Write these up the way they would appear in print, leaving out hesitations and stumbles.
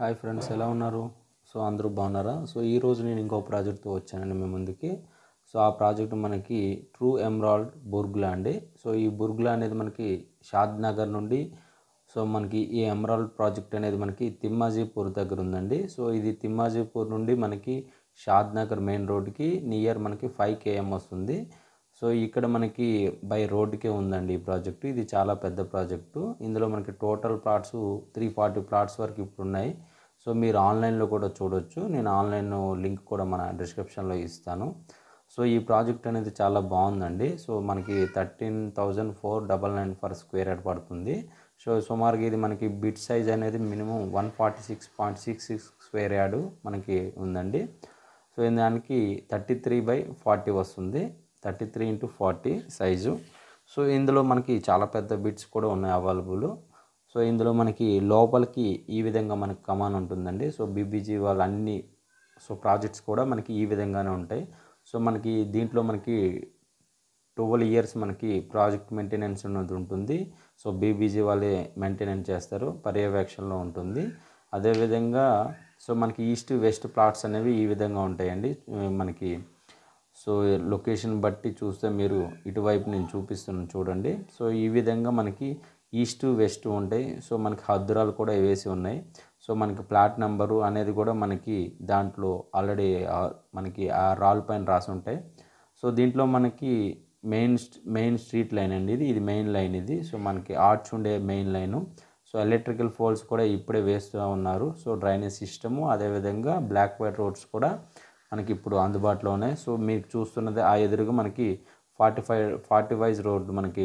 Hi friends, ఎలా ఉన్నారు? So అందరూ బాగున్నారా? సో ఈరోజు నేను ఇంకో ప్రాజెక్ట్తో వచ్చానండి మీ ముందుకి. సో ఆ ప్రాజెక్ట్ మనకి ట్రూ ఎమరాల్డ్ బుర్గ్లా అండి. సో ఈ బుర్గ్లా అనేది మనకి షాద్ నగర్ నుండి మనకి ఈ ఎమరాల్డ్ ప్రాజెక్ట్ అనేది మనకి తిమ్మాజీపూర్ దగ్గర ఉందండి. సో ఇది తిమ్మాజీపూర్ నుండి మనకి షాద్ నగర్ మెయిన్ రోడ్కి నియర్ మనకి 5 km వస్తుంది. సో ఇక్కడ మనకి బై రోడ్కే ఉందండి ఈ ప్రాజెక్టు. ఇది చాలా పెద్ద ప్రాజెక్టు. ఇందులో మనకి టోటల్ ప్లాట్స్ 340 ప్లాట్స్ వరకు ఇప్పుడు ఉన్నాయి. సో మీరు ఆన్లైన్లో కూడా చూడొచ్చు. నేను ఆన్లైన్ లింక్ కూడా మన డిస్క్రిప్షన్లో ఇస్తాను. సో ఈ ప్రాజెక్ట్ అనేది చాలా బాగుందండి. సో మనకి 13,499 ఫర్ స్క్వేర్ యార్డ్ పడుతుంది. సో సుమారుగా ఇది మనకి బిట్ సైజ్ అనేది మినిమం 146.66 స్క్వేర్ యార్డు మనకి ఉందండి. సో దానికి 33/40 వస్తుంది. 33x40 size. సో ఇందులో మనకి చాలా పెద్ద బిట్స్ కూడా ఉన్నాయి అవైలబుల్. సో ఇందులో మనకి లోపలికి ఈ విధంగా మనకి కమాన్ ఉంటుందండి. సో బీబీజీ వాళ్ళ అన్ని ప్రాజెక్ట్స్ కూడా మనకి ఈ విధంగానే ఉంటాయి. సో మనకి దీంట్లో మనకి 12 years మనకి ప్రాజెక్ట్ మెయింటెనెన్స్ అనేది ఉంటుంది. సో బీబీజీ వాళ్ళే మెయింటెనెన్స్ చేస్తారు, పర్యవేక్షణలో ఉంటుంది. అదేవిధంగా సో మనకి ఈస్ట్ వెస్ట్ ప్లాట్స్ అనేవి ఈ విధంగా ఉంటాయండి మనకి. సో లొకేషన్ బట్టి చూస్తే మీరు ఇటువైపు నేను చూపిస్తున్నాను చూడండి. సో ఈ విధంగా మనకి ఈస్ట్ వెస్ట్ ఉంటాయి. సో మనకి హద్దురాలు కూడా వేసి ఉన్నాయి. సో మనకి ప్లాట్ నెంబరు అనేది కూడా మనకి దాంట్లో ఆల్రెడీ మనకి ఆ రాల్ పైన రాసి ఉంటాయి. సో దీంట్లో మనకి మెయిన్ స్ట్రీట్ లైన్ అండి ఇది మెయిన్ లైన్ ఇది. సో మనకి ఆర్చ్ ఉండే main line. So electrical poles కూడా ఇప్పుడే వేస్తూ ఉన్నారు. సో డ్రైనేజ్ సిస్టము, అదేవిధంగా బ్లాక్ వైట్ రోడ్స్ కూడా మనకి ఇప్పుడు అందుబాటులో ఉన్నాయి. సో మీరు చూస్తున్నది ఆ ఎదురుగా మనకి 40 వైజ్ రోడ్ మనకి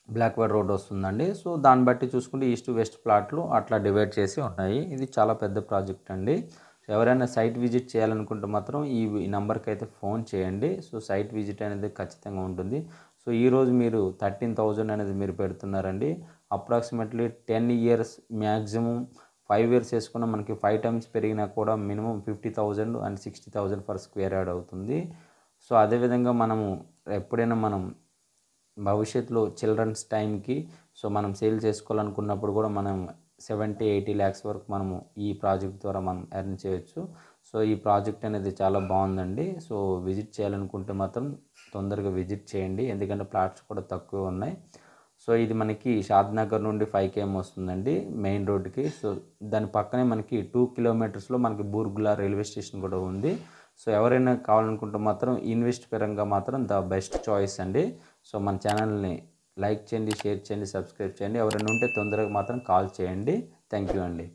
బ్లాక్ వైట్ రోడ్ వస్తుందండి. సో దాన్ని బట్టి చూసుకుంటే ఈస్ట్ వెస్ట్ ప్లాట్లు అట్లా డివైడ్ చేసి ఉన్నాయి. ఇది చాలా పెద్ద ప్రాజెక్ట్ అండి. ఎవరైనా సైట్ విజిట్ చేయాలనుకుంటే మాత్రం ఈ నెంబర్కి అయితే ఫోన్ చేయండి. సో సైట్ విజిట్ అనేది ఖచ్చితంగా ఉంటుంది. సో ఈరోజు మీరు 13,000 అనేది మీరు పెడుతున్నారండి. అప్రాక్సిమేట్లీ 10 years మ్యాక్సిమం 5 years వేసుకున్న మనకి 5 times పెరిగినా కూడా minimum 50,000 and 60,000 for square yard అవుతుంది. సో అదేవిధంగా మనము ఎప్పుడైనా మనం భవిష్యత్తులో చిల్డ్రన్స్ టైంకి సో మనం సేల్ చేసుకోవాలనుకున్నప్పుడు కూడా మనం 70-80 lakhs వరకు మనము ఈ ప్రాజెక్ట్ ద్వారా మనం ఎర్న్ చేయొచ్చు. సో ఈ ప్రాజెక్ట్ అనేది చాలా బాగుందండి. సో విజిట్ చేయాలనుకుంటే మాత్రం తొందరగా విజిట్ చేయండి, ఎందుకంటే ప్లాట్స్ కూడా తక్కువ ఉన్నాయి. సో ఇది మనకి షాద్ నగర్ నుండి 5 km వస్తుందండి మెయిన్ రోడ్డుకి. సో దాని పక్కనే మనకి 2 kilometers మనకి బూర్గులా రైల్వే స్టేషన్ కూడా ఉంది. సో ఎవరైనా కావాలనుకుంటే మాత్రం ఇన్వెస్ట్ పరంగా మాత్రం ద బెస్ట్ చాయిస్ అండి. సో మన ఛానల్ని లైక్ చేయండి, షేర్ చేయండి, సబ్స్క్రైబ్ చేయండి. ఎవరైనా ఉంటే తొందరగా మాత్రం కాల్ చేయండి. థ్యాంక్ యూ అండి.